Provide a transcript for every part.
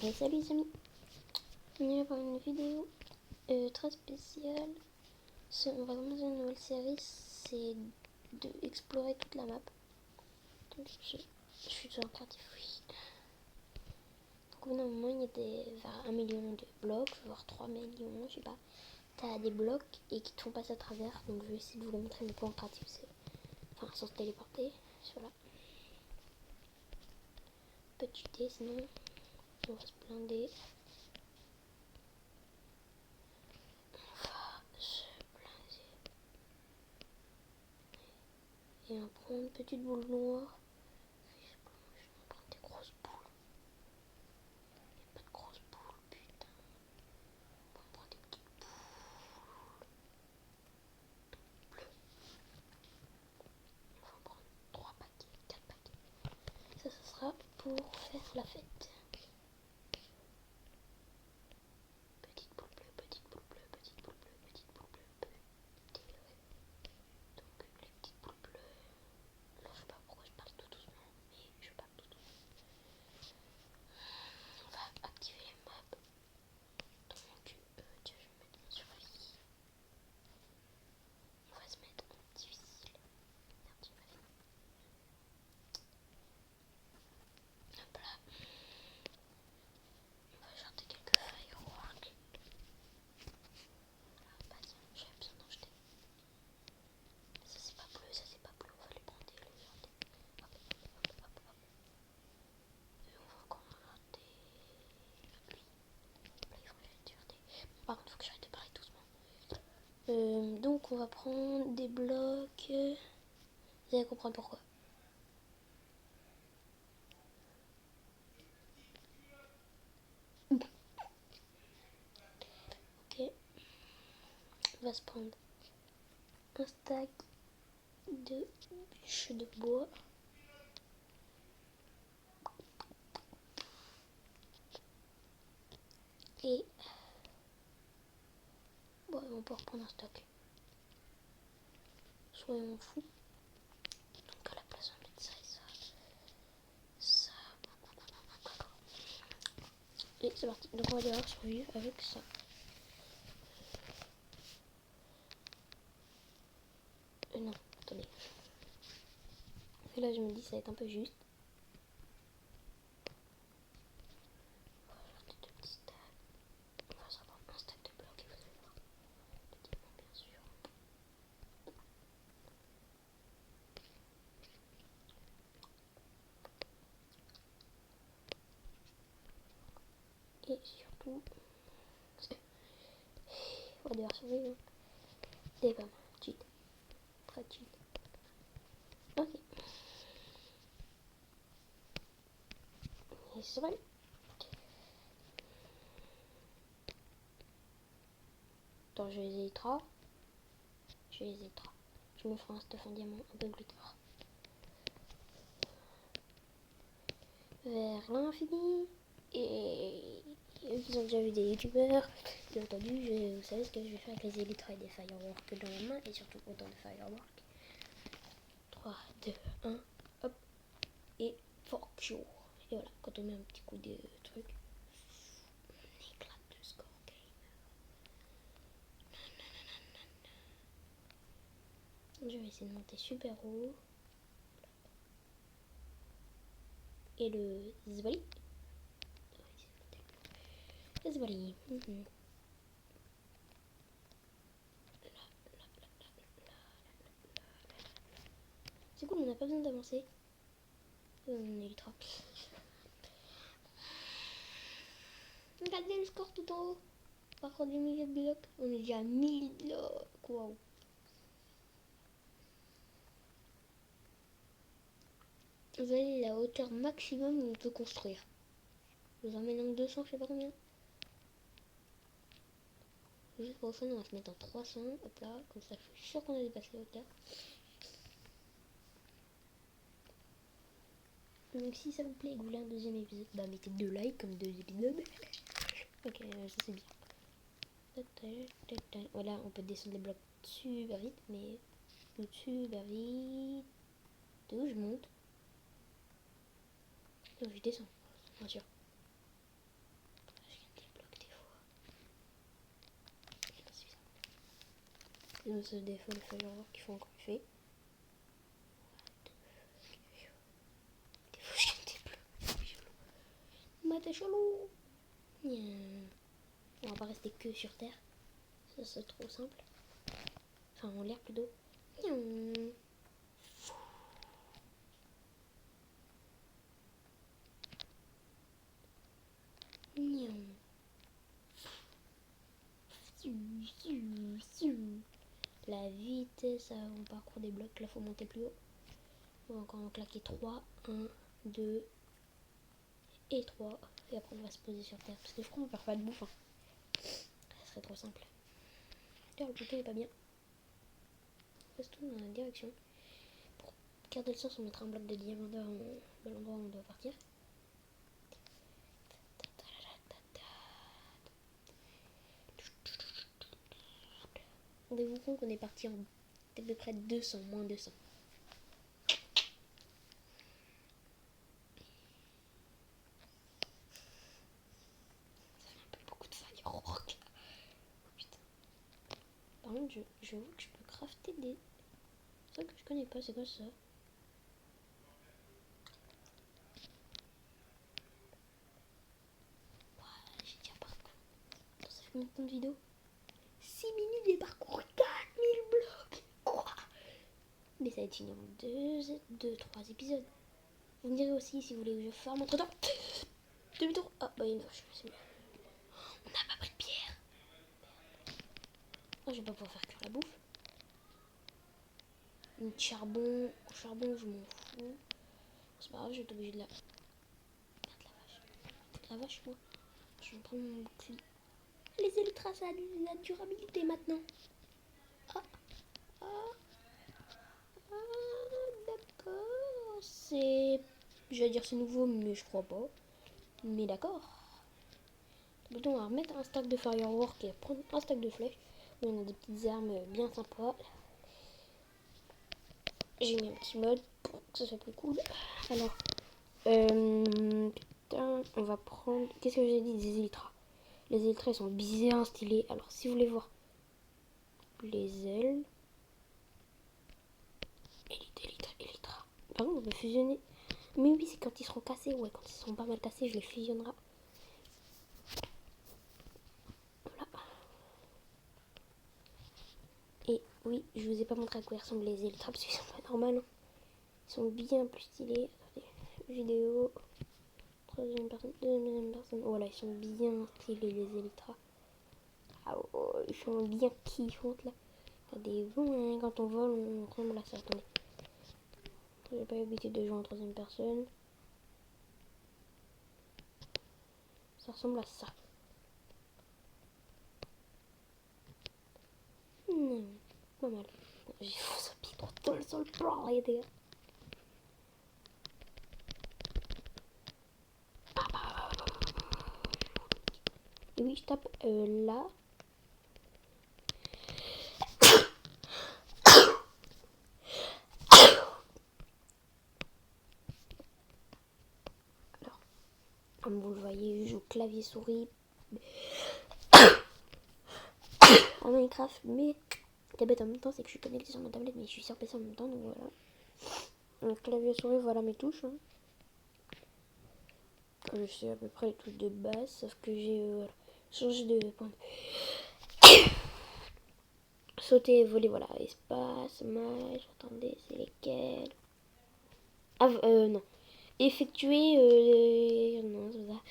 Et salut les amis, on va voir une vidéo très spéciale. On va commencer une nouvelle série, c'est d'explorer toute la map. Donc, je suis toujours en train de fouiller. Donc au bout d'un moment il y a vers 1 million de blocs, voire 3 millions, je sais pas. T'as des blocs et qui te font passer à travers, donc je vais essayer de vous le montrer, mais pas en pratique, enfin sans se téléporter, voilà. Petit dé, sinon on va se blinder. Et on prend une petite boule noire. Je vais prendre des grosses boules. Il n'y a pas de grosses boules, putain. On va prendre des petites boules bleues. On va prendre 3 paquets, 4 paquets. Ça sera pour faire la fête. Petite boule bleue, petite boule bleue, petite boule bleue, petite boule bleue, petite. Donc les petites boules bleues. Alors je sais pas pourquoi je parle tout doucement, mais je parle tout doucement. On va activer les maps. Donc tiens, je vais me mettre en survie. On va se mettre en difficile. Merde, j'ai pas fini. Hop là. On va jeter quelques fireworks. Voilà, bah tiens, j'avais besoin d'en jeter. Mais ça c'est pas bleu, ça c'est pas bleu, on va les prendre et les jeter. Hop, hop, hop, hop, hop. Et on va encore jeter lui. Là il faut que j'aille jeter. Bon, par contre il faut que j'arrête de parler doucement. Donc on va prendre des blocs. Vous allez comprendre pourquoi. Ok. On va se prendre un stack de bûches de bois. Et bon, on peut reprendre un stock. Soyons fous. Donc à la place on va mettre ça et ça. Ça. Et c'est parti. Donc on va devoir survivre avec ça. Non, attendez. Et là je me dis ça va être un peu juste. On va ajouter 2 petits stacks. On va se reprendre un stack de blocs et vous allez voir. De diamants bien sûr. Et surtout, on va devoir survivre. Des pommes, cheat. Très cheat. Ok. Et c'est vrai. Attends, je les éteins. Je me ferai un stuff en diamant un peu plus tard. Vers l'infini. Et ils ont déjà vu des youtubeurs. Bien entendu, vous savez ce que je vais faire avec les élytres et des fireworks dans la main. Et surtout autant de fireworks. 3, 2, 1, hop. Et fuck you. Et voilà, quand on met un petit coup de truc, on éclate de score gamer. Je vais essayer de monter super haut. Et le Zvali. Le Zvali. C'est cool, on n'a pas besoin d'avancer. On évitera. Regardez le score tout en haut. Par contre, des milliers de blocs. On est déjà à 1000 blocs. Waouh. Vous avez la hauteur maximum où on peut construire. Je vous emmène en 200, je sais pas combien. Juste pour le fun, on va se mettre en 300. Hop là, comme ça, je suis sûr qu'on a dépassé la hauteur. Donc si ça vous plaît et que vous voulez un deuxième épisode, bah mettez 2 likes comme 2 épisodes. Ok, ça c'est bien. Voilà, on peut descendre les blocs super vite, mais super vite. D'où je monte. Donc je descends, bien sûr. C'est des fois les firewalks qui font encore effet. Des fois je t'ai bleu. Mais t'es chelou. On va pas rester que sur Terre. Ça c'est trop simple. Enfin en l'air plutôt. La vitesse on parcourt des blocs, là faut monter plus haut. On va encore en claquer 3, 1, 2 et 3. Et après on va se poser sur terre. Parce que je crois qu'on perd pas de bouffe. Hein. Ça serait trop simple. D'ailleurs le bouton est pas bien. On passe tout dans la direction. Pour garder le sens on mettra un bloc de diamant dans l'endroit où on doit partir. Rendez-vous compte qu'on est parti en à peu près 200, moins 200. Ça fait un peu beaucoup de firework. Putain. Par contre, je vois que je peux crafter des... C'est ça que je connais pas, c'est quoi ça? J'ai déjà parcouru. Ça fait combien de temps de vidéo? 6 minutes et parcouru 4000 blocs. Quoi? Mais ça va être fini en 2-3 épisodes. Vous me direz aussi si vous voulez que je farme entre temps. Demi-tour. Ah bah une vache, c'est mieux. On n'a pas pris de pierre. Moi je vais pas pouvoir faire cuire la bouffe. Une charbon. Charbon je m'en fous. C'est pas grave, je vais être obligé de la... Merde la vache. La vache moi. Je vais prendre mon bouclier. Les élytras ça a de la durabilité maintenant. Ah. Ah. Ah, d'accord. C'est... Je vais dire c'est nouveau, mais je crois pas. Mais d'accord. Donc on va remettre un stack de firework et prendre un stack de flèches. On a des petites armes bien sympas. J'ai mis un petit mode pour que ça soit plus cool. Alors, putain, on va prendre... Qu'est-ce que j'ai dit? Des élytras. Les élytras sont bien stylés. Alors, si vous voulez voir les ailes... Élytra. Par contre, on peut fusionner. Mais oui, c'est quand ils seront cassés. Ouais, quand ils seront pas mal cassés, je les fusionnerai. Voilà. Et oui, je vous ai pas montré à quoi ressemblent les élytras parce qu'ils sont pas normaux. Ils sont bien plus stylés. Attendez, vidéo. Troisième personne, deuxième personne. Voilà, ils sont bien stylés les élytras. Ah oh, ils sont bien kiffantes là. Regardez-vous, hein, quand on vole, on ressemble à ça. Attendez. J'ai pas l'habitude de jouer en troisième personne. Ça ressemble à ça. Pas mal. J'ai foutu un pied dans le sol pour l'aider. Et oui, je tape là. Alors, comme vous le voyez, je joue clavier souris à Minecraft, mais ce qui est bête en même temps, c'est que je suis connecté sur ma tablette, mais je suis sur PC en même temps, donc voilà. Donc clavier souris, voilà mes touches. Hein. Je sais à peu près les touches de base, sauf que j'ai changé de point. Sauter, voler, voilà, espace, mage, attendez, c'est lesquels? Ah, non. Effectuer, non, c'est ça.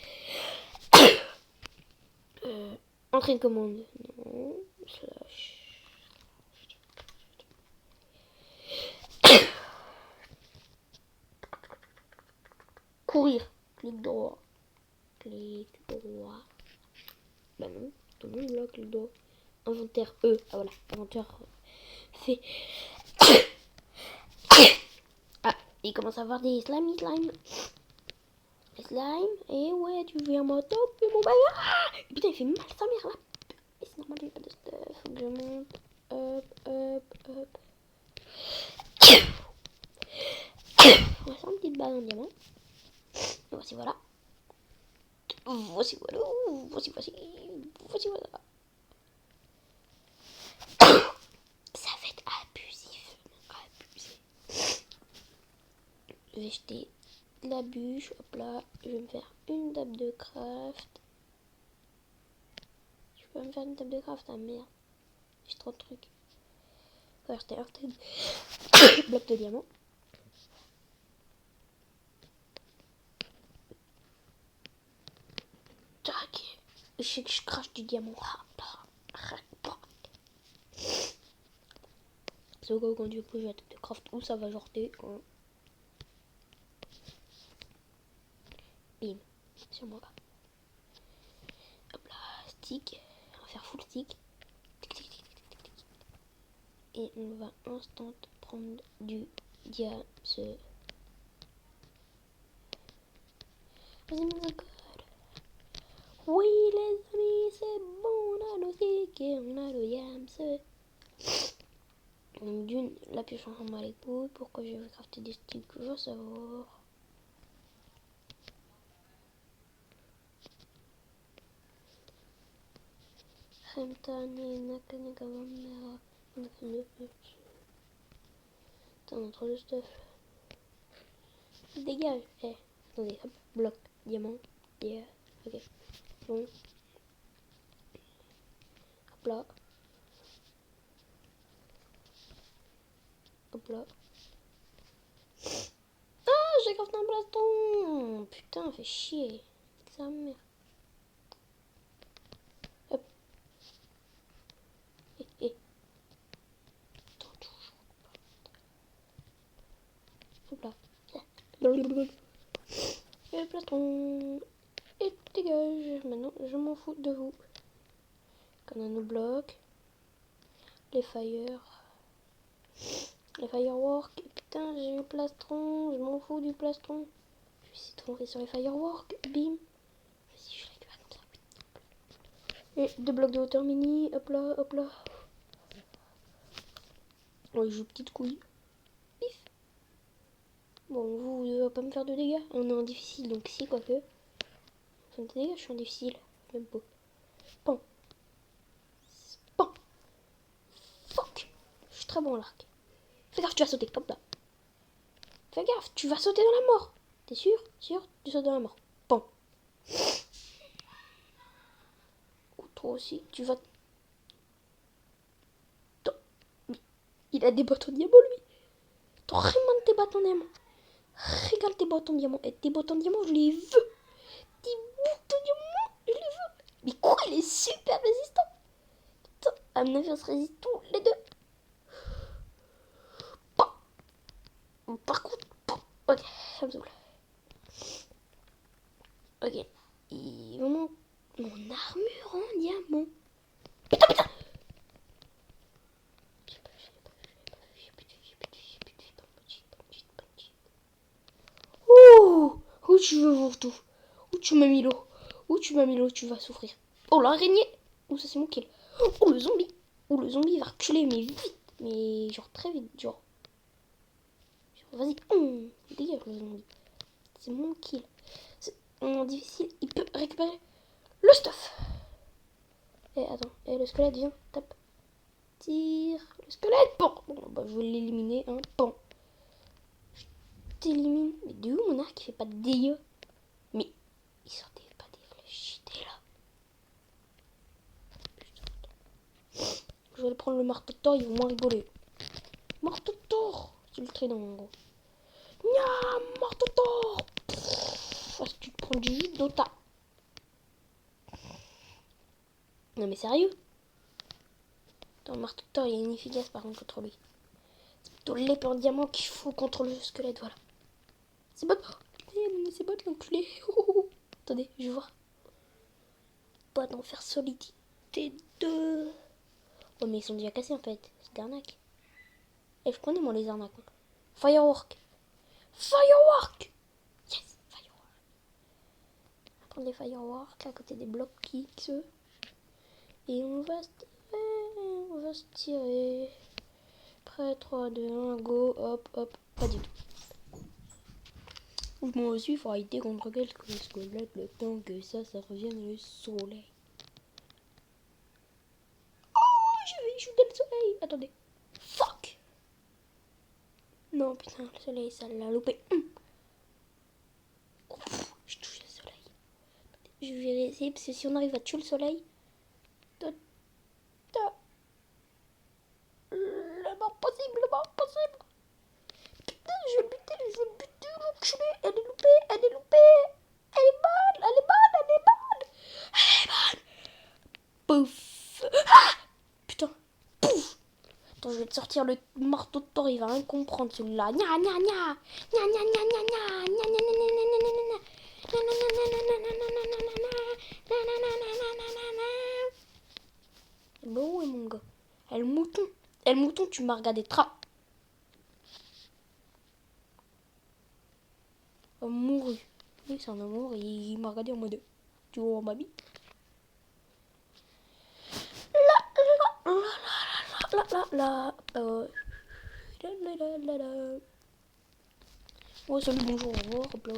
Entrée de commande, non. Slash. Courir, clic droit. Clic droit. Bah non, tout le monde là, clic droit. Inventaire E, ah voilà, inventaire fait. Ah, il commence à avoir des slime. Et ouais, tu viens m'attaquer mon bagarre. Ah, putain, il fait mal sa mère là. Et c'est normal, j'ai pas de stuff. Faut que je monte. Hop. On va faire une petite balle en diamant. Et voici voilà. Voici voilà. Voici voilà. Je vais jeter la bûche. Hop là. Je vais me faire une table de craft. Je peux me faire une table de craft. Ah merde. J'ai trop de trucs. On va acheter un bloc de diamant. Tac. Je sais que je crache du diamant. C'est au cas où du coup je vais la table de craft où ça va jorter. Bim. Sur moi. Hop là. Stick. On va faire full stick. Tic, tic, tic, tic, tic, tic. Et on va instant prendre du diamant. Vas-y mon code. Oui les amis, c'est bon, on a nos sticks et on a le yams. Donc d'une, la pioche en forme à l'épaule. Pourquoi je vais crafter des sticks, je veux savoir. Remtani, Nakane, Gavamera. T'as notre le stuff. Dégage. Eh, attendez, hop, bloc, diamant, yeah, ok. Bon. Hop là. Hop là. Ah, j'ai crafté un plastron. Putain, fait chier. Sa mère. Hop. Eh. Attends, toujours. Hop là. Et le plastron. Et dégage. Maintenant, je m'en fous de vous. On a nos blocs. Les fireworks. Putain, j'ai eu le plastron. Je m'en fous du plastron. Je vais essayer de tomber sur les fireworks. Bim. Vas-y, je récupère comme ça. Et 2 blocs de hauteur mini. Hop là, hop là. Oh, il joue petite couille. Pif. Bon, vous ne pas me faire de dégâts. On est en difficile, donc si, quoique. Ça me fait des dégâts, je suis en difficile. Même pas. Pan. Pan. Fuck. Je suis très bon à l'arc. Fais gaffe, tu vas sauter. Hop là. Fais gaffe, tu vas sauter dans la mort. T'es sûr? Sûr? Tu sautes dans la mort. Pan. Ou toi aussi, tu vas... Il a des bâtons de diamant, lui. T'en remane tes bâtons de diamant. Régale tes bâtons de diamant. Et tes bâtons de diamant, je les veux. Tes bâtons de diamant, je les veux. Mais quoi, il est super résistant. Putain, à mon avis, on se résiste tous les deux. Pan. Par contre, pan. Ok, ça me saoule. Ok. Et vraiment, mon armure en diamant. Putain. Oh, où tu veux voir tout? Où tu m'as mis l'eau? Où tu m'as mis l'eau? Tu vas souffrir. Oh, l'araignée. Oh, ça c'est mon kill. Oh, le zombie. Oh, le zombie va reculer, mais vite. Mais genre très vite, genre vas-y. Dégage le zombie. C'est mon kill. C'est difficile. Il peut récupérer le stuff. Eh, attends. Eh, le squelette, viens. Tape. Tire. Le squelette. Bon, bah, je vais l'éliminer. Hein. Bon. Je t'élimine. Mais de où mon arc il fait pas de dégâts? Mais il sortait pas des flèches. J'étais là. Je vais prendre le marteau de Thor, ils vont moins rigoler. Marteau de Thor. C'est le trait dans en gros. Nya, marteau de Thor. Parce que tu te prends du jus d'ota. Non mais sérieux? Dans le marteau de Thor, il est inefficace par contre contre lui. C'est plutôt l'épée en diamant qu'il faut contre le squelette, voilà. C'est bot. C'est bot l'enculé. Attendez, je vais voir. Pas d'en faire solidité 2. Oh mais ils sont déjà cassés en fait. C'est d'arnaque. Et je connais moi les arnaques. Firework. Firework. Yes, firework. On va prendre les fireworks à côté des blocs kicks. Et on va se tirer. Prêt, 3, 2, 1, go, hop, hop, pas du tout. Moi aussi, il faut arrêter contre quelques squelettes le temps que ça revienne le soleil. Oh, je vais shooter le soleil. Attendez. Fuck. Non, putain, le soleil, ça l'a loupé. Je vais essayer parce que si on arrive à tuer le soleil... Le mort possible, le mort possible. Putain, je vais le buter, l'enculé. Elle est loupée, elle est loupée. Elle est bonne, elle est bonne, elle est bonne. Elle est bonne. Pouf. Ah putain. Pouf. Attends, je vais te sortir le marteau de Thor, il va rien comprendre celui-là. Gna gna gna. Gna gna gna gna gna. Gna gna gna gna gna gna gna gna. Bon, ouais, mon gars. Elle mouton. Elle mouton, tu m'as regardé tra. Mouru. Oui, c'est un amour et il m'a regardé en mode. Tu vois ma bite. Oh, salut, bonjour, au revoir, hop là.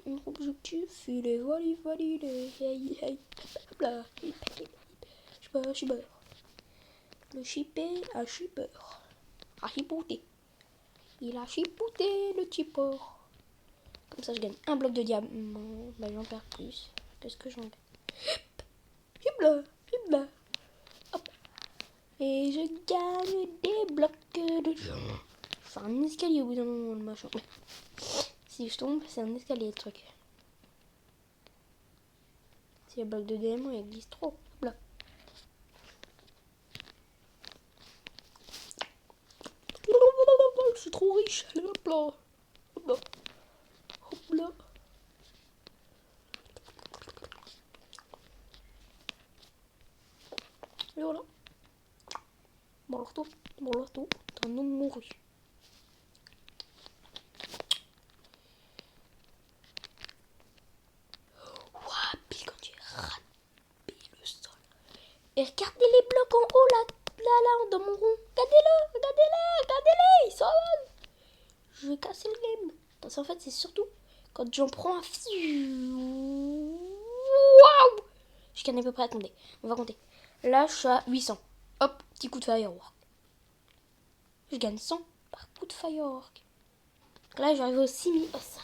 Notre objectif, il est validé. Hey, hey, hop là. Je suis beurre. Le chipé a chipeur. A chipouté. Il a chipouté le chipeur. Comme ça, je gagne un bloc de diamant. Bah, j'en perds plus. Qu'est-ce que j'en gagne? Hip là. Hop. Et je gagne des blocs de diamant. C'est un escalier au bout d'un moment, le machin. Si je tombe, c'est un escalier, le truc. Si le bloc de diamant, il glisse trop. Hop là. Je suis trop riche. Allez, hop là. Hop là. Hop là. Et voilà. Bon alors toi, t'es un homme mouru. Ouah, pile quand tu rapis le sol. Et regardez les blocs en haut là, dans mon rond. Regardez-les, ils s'envolent. Je vais casser le game. Parce qu'en fait, c'est surtout quand j'en prends un waouh. Je gagne à peu près, attendez, on va compter. Là, je suis à 800. Hop, petit coup de firework. Je gagne 100 par coup de firework. Là, j'arrive au 6000. Oh, 5.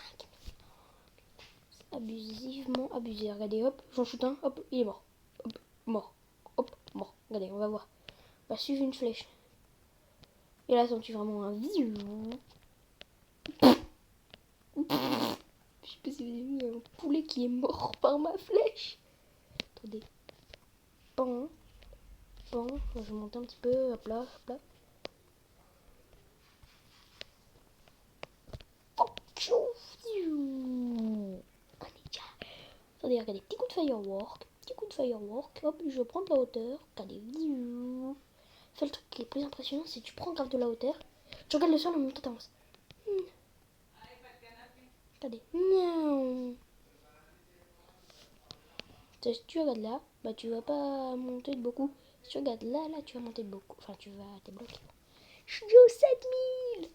C'est abusivement abusé. Regardez, hop, j'en shoot un. Hop, il est mort. Hop, mort. Hop, mort. Regardez, on va voir. On va suivre une flèche. Et là, sens-tu vraiment un vieux. Je sais pas si vous avez vu un poulet qui est mort par ma flèche. Attendez. Pan. Pan. Je vais monter un petit peu. Hop là, hop là. Attendez, regardez, petit coup de firework. Petit coup de firework. Hop, je prends de la hauteur. Regardez. Fais le truc qui est plus impressionnant, c'est que tu prends grave de la hauteur. Tu regardes le sol en même temps t'avances. Regardez. Miaou. Si tu regardes là, bah tu vas pas monter de beaucoup. Si tu regardes là, tu vas monter de beaucoup. Enfin, tu vas t'es bloqué. Je suis au 7000.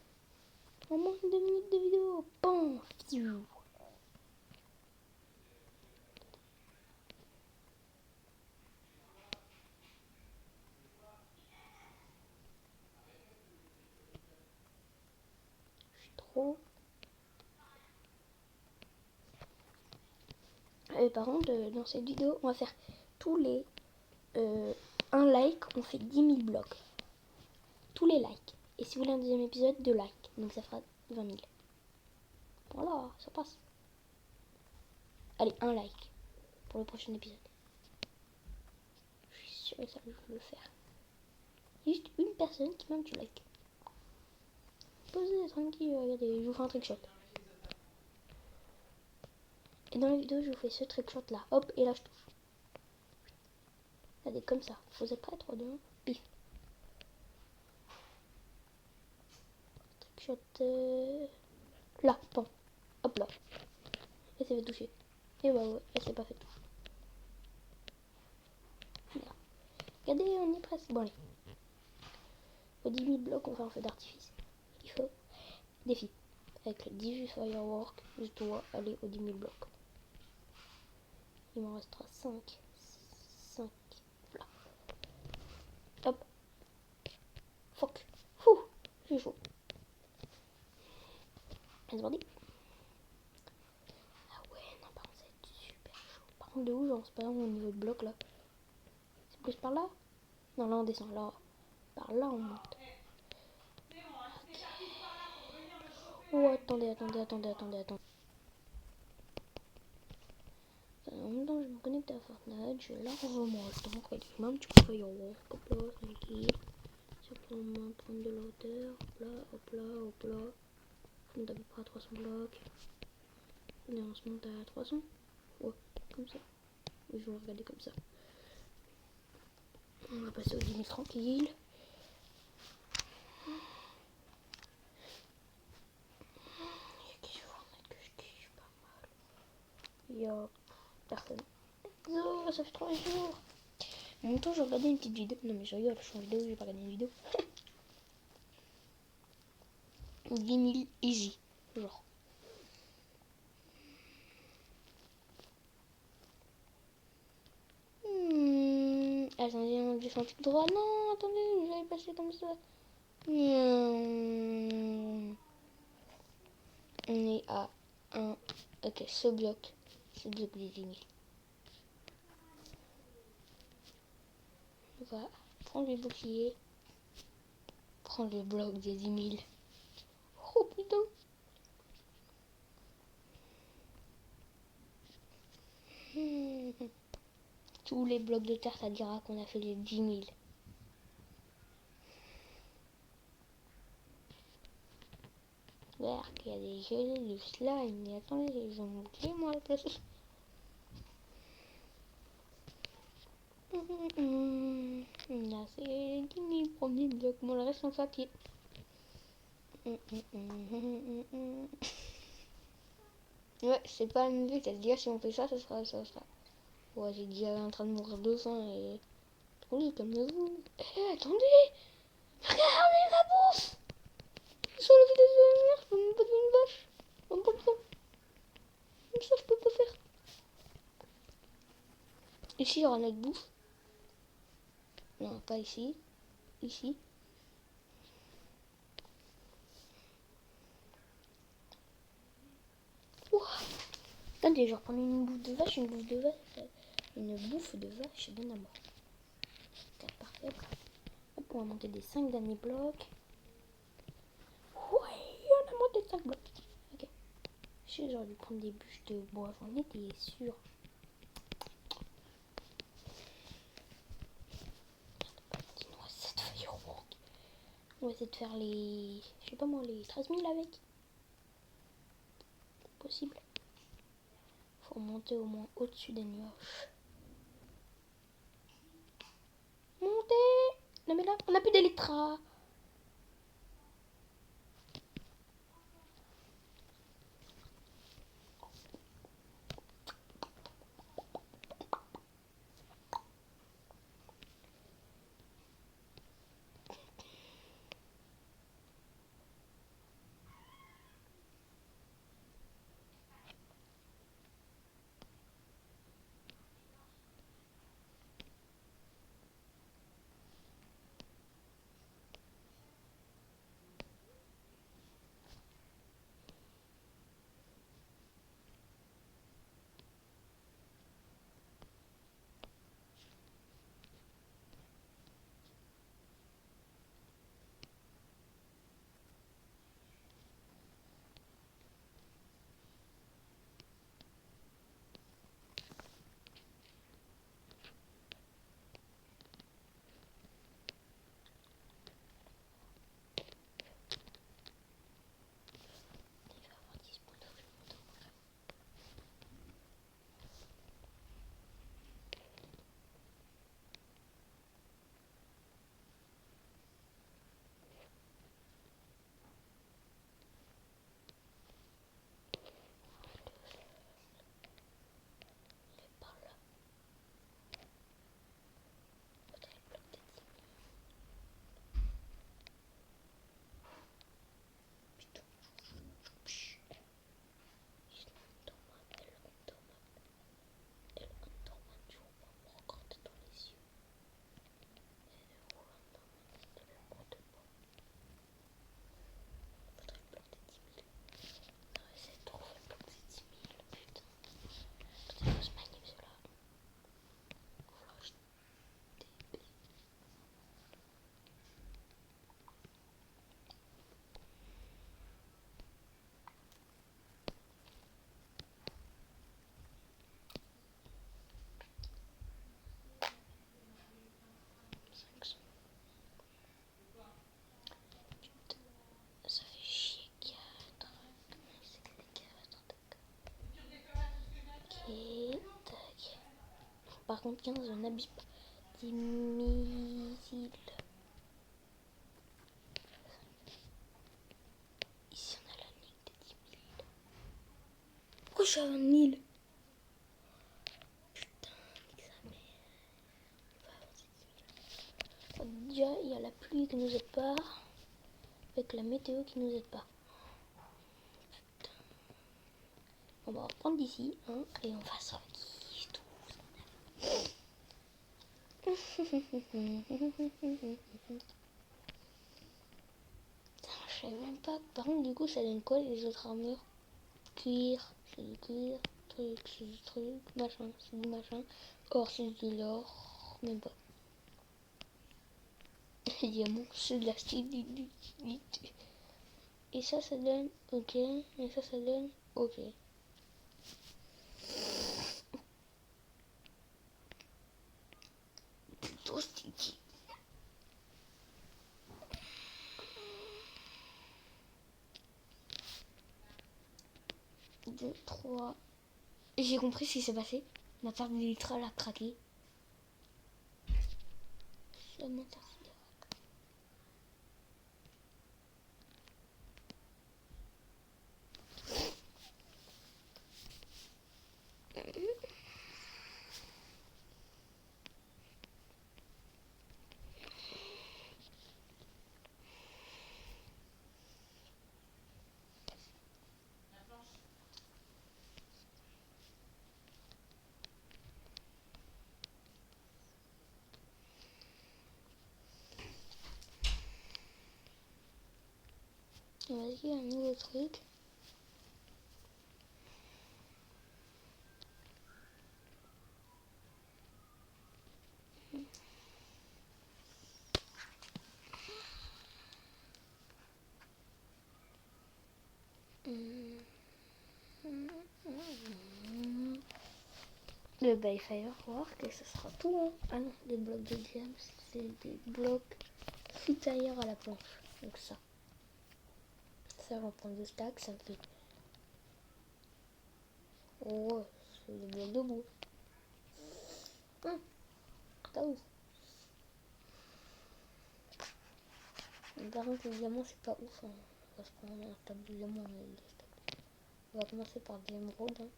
En moins de 2 minutes de vidéo. Bon. Je suis trop. Et par contre, dans cette vidéo, on va faire tous les... un like, on fait 10 000 blocs. Tous les likes. Et si vous voulez un deuxième épisode, 2 likes. Donc ça fera 20 000. Voilà, ça passe. Allez, un like pour le prochain épisode. Je suis sûre que ça va le faire. Juste une personne qui met un petit like. Posez tranquille, regardez, je vous fais un trickshot. Et dans la vidéo, je vous fais ce trickshot là. Hop, et là je touche. Regardez, comme ça. Vous êtes prêts? 3, 2, 1, pif. Trickshot là, bon. Hop là. Et ça va toucher. Et bah ouais, elle s'est pas fait toucher. Regardez, on y est presque. Bon allez. Au 10 000 blocs, on fait un feu d'artifice. Il faut défi. Avec le 18 firework, je dois aller aux 10 000 blocs. Il m'en restera 5. 5. Là. Hop. Fuck. Fou. J'ai chaud. C'est parti. Ah ouais, non, par contre, ça va être prend de où, genre, c'est pas au niveau de bloc là. C'est plus par là? Non, là on descend, là. Par là on monte. Oh, attendez. En même temps, je me connecte à Fortnite, j'ai largement le temps, quoi. Il m'a un petit coup de firework, hop là, tranquille. Simplement prendre de la hauteur, hop là. On est à peu près à 300 blocs. Et on se monte à 300. Ouais, comme ça. Je vais regarder comme ça. On va passer au 10 000 tranquille. Il y a qui sur Fortnite que je kiffe pas mal. Il y a personne. Oh, ça fait 3 jours. En même temps, j'ai regardé une petite vidéo. Non, mais je rigole, je suis en vidéo, j'ai pas regardé une vidéo. 10 000 easy, genre. Attendez, on descend tout droit. Non, attendez, j'avais passé comme ça. On est à 1. Ok, ce bloc des 10 000. On va prendre les boucliers. Prendre le bloc des 10 000. Oh putain. Tous les blocs de terre, ça dira qu'on a fait les 10 000. Regarde, il y a des gelées, du slime. Mais attendez, ils ont bouclé moi la place. Là, c'est 10 000 premiers blocs. Moi, le reste en papier. Ouais, c'est pas une vue, t'as dit, si on fait ça, ça sera. Ouais, j'ai dit, en train de mourir de faim et. Attendez, calmez-vous. Eh, attendez! Regardez la bouffe! Sur la vidéo de la mer, je peux même pas devenir une vache. Même pas le temps. Comme ça, je peux pas faire. Ici, il y aura notre bouffe. Non, pas ici. Ici. Ouah. Attendez, je vais reprendre une bouffe de vache, une bouffe de vache, c'est bien à moi. C'est parfait. Hop, on va monter des 5 derniers blocs. Oui, on a monté 5 blocs. Ok. J'aurais dû prendre des bûches de bois, j'en étais sûr. On va essayer de faire les. Je sais pas moi, les 13 000 avec. Possible. Faut monter au moins au-dessus des nuages. Monter. Non mais là, on n'a plus d'électra. Et tac. Par contre 15 je n'abuse pas. 10 missiles. Ici on a la ligne des 10 000. Pourquoi je suis à 20 000? Putain, nique sa mère. Déjà il y a la pluie qui nous aide pas. Avec la météo qui nous aide pas. Putain. On va reprendre d'ici hein, et on va sortir tout. Je savais même pas. Par contre, du coup, ça donne quoi les autres armures? Cuir, c'est du cuir. Truc, c'est du truc. Machin, c'est du machin. Or, c'est de l'or. Même pas. Diamant, c'est de la stabilité. Et ça donne ok. Et ça donne ok. Plutôt sticky. 2, 3. J'ai compris ce qui s'est passé. Ma carte d'ultra a craqué. Ça m'intéresse. Vas-y, un nouveau truc. Le by Firework et ce sera tout. Hein. Ah non, les blocs de diams, c'est des blocs fit ailleurs à la planche. Donc ça j'en prends 2 stacks, ça me fait. Oh, c'est des blocs de boue. T'as ouf. Par contre, les diamants, c'est pas ouf. Hein. On va se prendre un stack de diamants. On va commencer par des émeraudes. Hein.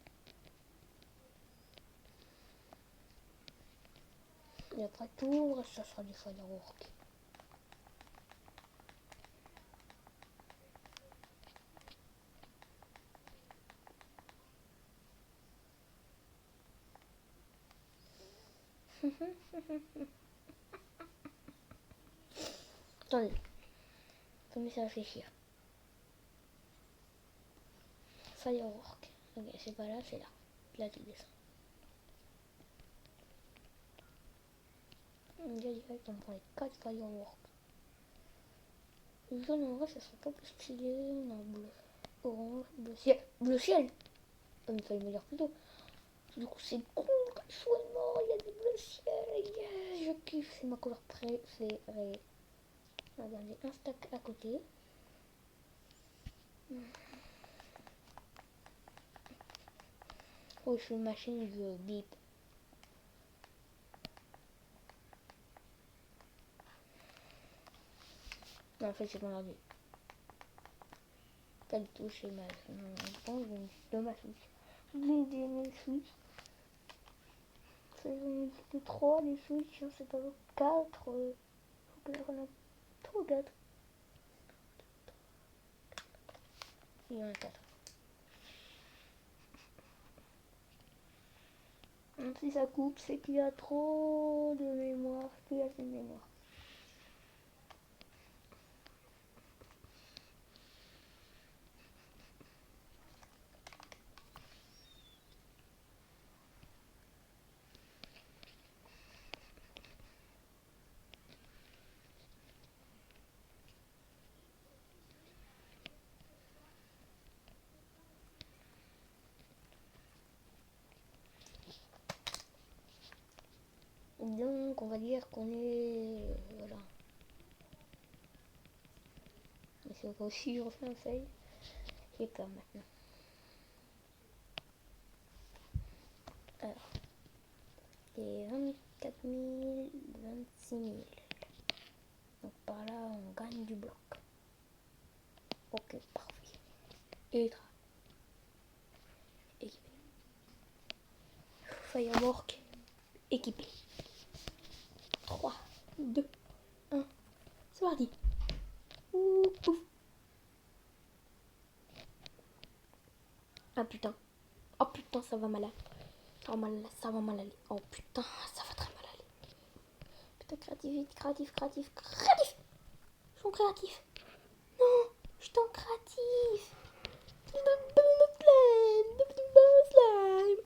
Et après tout, le reste, ça sera des fireworks. Attendez, faut me faire réfléchir. Firework. Ok, c'est pas là, c'est là. Là, tu descends. Direct, on prend les 4 fireworks. Le jaune, en vrai, ça serait pas plus stylé. Non, bleu, orange, bleu ciel. Bleu ciel! Il fallait me dire plus tôt. Du coup, c'est cool, casuellement, il y a des bleus ciel. Yeah, je kiffe, c'est ma couleur préférée. Regardez, un stack à côté. Oh, je suis une machine de bip. Non, en fait, c'est mon ordi. Pas du tout, c'est ma de ma Switch. J'ai mes Switch. C'est 3 des Switch, hein, c'est pas 4. Faut que j'en ai 3 ou 4. Il y en a 4. Si ça coupe, c'est qu'il y a trop de mémoire, qu'il y a assez de mémoire. Donc, on va dire qu'on est... Voilà. Mais c'est aussi, on fait un fail. J'ai peur maintenant. fait 24 000, 26 000. Donc par là, on gagne du bloc. Ok, parfait. Ultra. Équipé. Firework. Équipé. 3, 2, 1. C'est parti. Ouf, ouf. Ah putain. Oh putain, ça va mal aller. Ça va mal aller. Ça va mal aller. Oh putain, ça va très mal aller. Putain, créatif. Je suis en créatif. Non, je suis en créatif. Slime.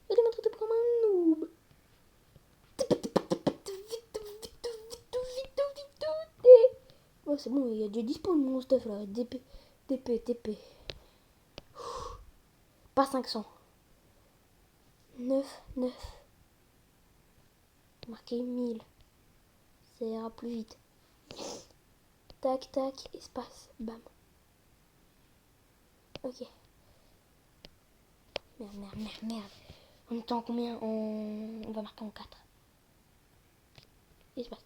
Je vais te prendre un noob. Oh, c'est bon, il y a déjà dispo mon stuff là. DP. Pas 500. 9. Marqué 1000. Ça ira plus vite. Tac, espace. Bam. Ok. Merde. On est en combien? On va marquer en 4. Espace.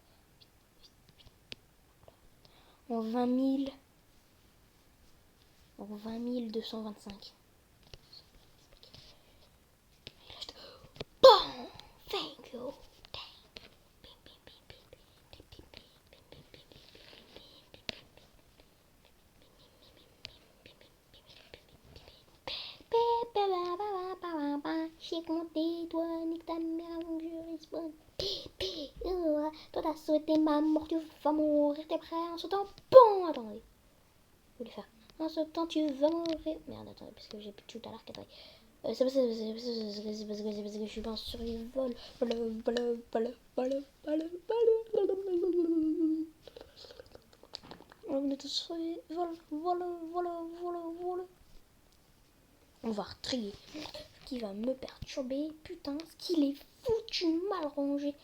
En 20 000. En 20 225. Bon, thank you. J'ai compté, toi, nique ta mère avant que je respawn. Toi, t'as souhaité ma mort, tu vas mourir, t'es prêt en sautant. Bon, attendez. Je vais le faire. En sautant, tu vas mourir. Merde, attendez, parce que j'ai plus de shoot à l'arc. Attendez. C'est parce que je suis pas en survol. On est en survol. On va retrier ce qui va me perturber. Putain, ce qu'il est foutu mal rangé.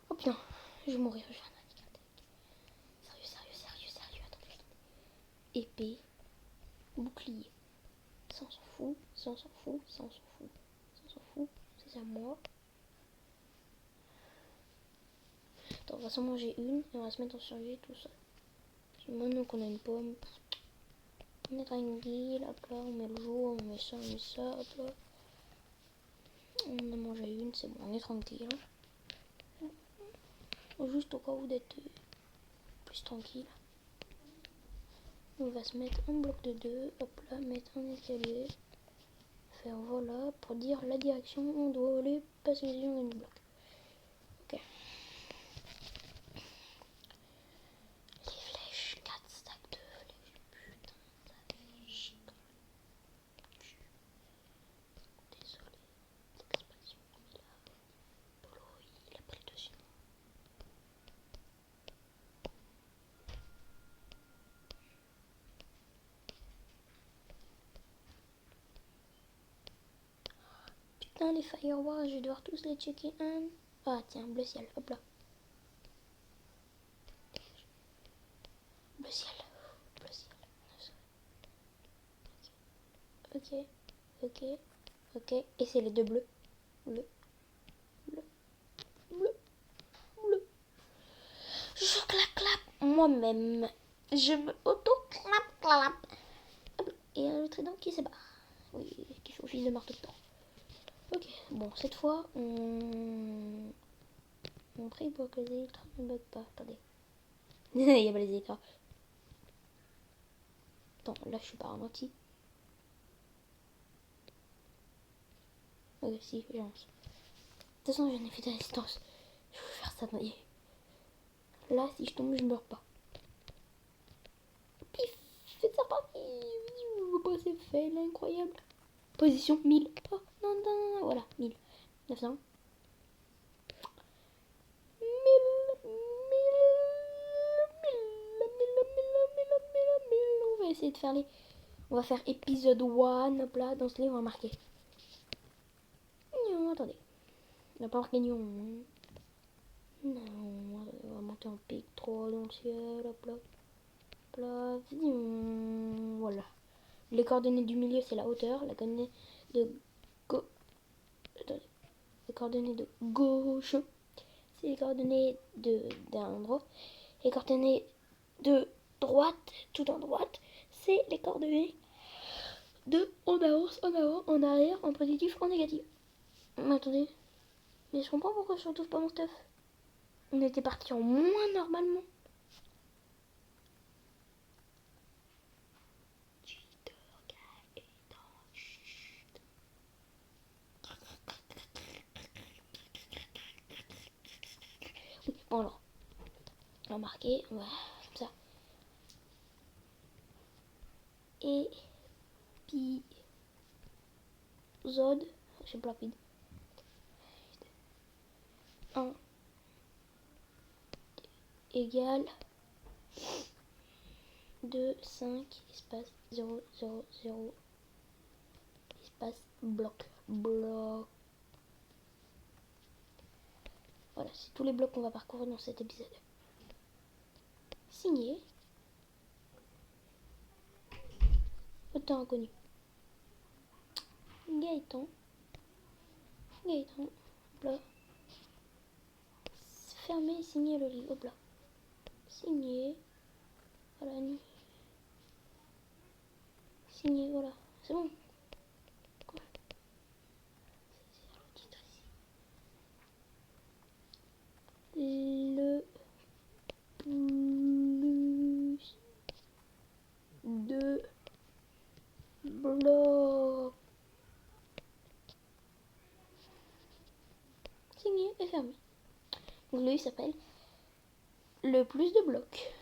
Oh putain, je vais mourir. Je vais faire un sérieux. Attendez. Épée, bouclier. Ça on s'en fout. C'est à moi. Attends, on va s'en manger une et on va se mettre en survie tout ça. Puis maintenant qu'on a une pomme, on est tranquille. Hop là, on met le jour, on met ça. Hop là. On a mangé une, c'est bon, on est tranquille. Juste au cas où d'être plus tranquille. On va se mettre un bloc de 2, hop là, mettre un escalier, faire voilà, pour dire la direction, on doit aller passer les yeux du bloc. Ok. Les flèches, 4 stacks de flèches, putain, ça fait chier. Désolé, l'expression, mais là, Polo, il a pris dessus. Putain, les fireworks, je vais devoir tous les checker un. Ah tiens, bleu ciel, hop là. Bleu ciel. Ok. Et c'est les deux bleus. Bleu. Je clap moi-même. Je me auto-clap. Et le trident qui se barre. Oui, qui fait office de marteau de temps. Ok, bon, cette fois, on prie pour que les électrons ne bug pas. Attendez. Il n'y a pas les électrons. Attends, là, je suis pas ralenti. Ok, si, j'avance. De toute façon, j'en ai fait de résistance. Je vais faire ça. Attendez. Là, si je tombe, je meurs pas. Pif, c'est reparti. Oh, c'est fait, là, incroyable. Position 1000. Oh, non, voilà, 1000. 900. 1000. On va essayer de faire les... On va faire épisode 1. Hop là, dans ce livre, on va marquer. Non, attendez. On n'a pas marqué non. Non, on va monter en pic 3 dans le ciel. Hop là. Voilà. Les coordonnées du milieu, c'est la hauteur. La coordonnée de coordonnées de gauche, c'est les coordonnées d'un endroit. Les coordonnées de droite, tout en droite, c'est les coordonnées de en avance, en avant, en arrière, en positif, en négatif. Mais attendez, mais je comprends pourquoi je retrouve pas mon stuff. On était parti en moins normalement. Oui, bon alors, on va marquer, voilà, comme ça. Épisode, je sais pas rapide. 1 égale 2, 5, espace 0, 0, 0, espace bloc. Bloc. Voilà, c'est tous les blocs qu'on va parcourir dans cet épisode. Signé. Autant inconnu. Gaëtan. Gaëtan. Hop là. Fermé et signé le livre. Hop là. Signé. Voilà. Signé, voilà. C'est bon. Le plus de blocs. Signé et fermé. Donc lui il s'appelle le plus de blocs.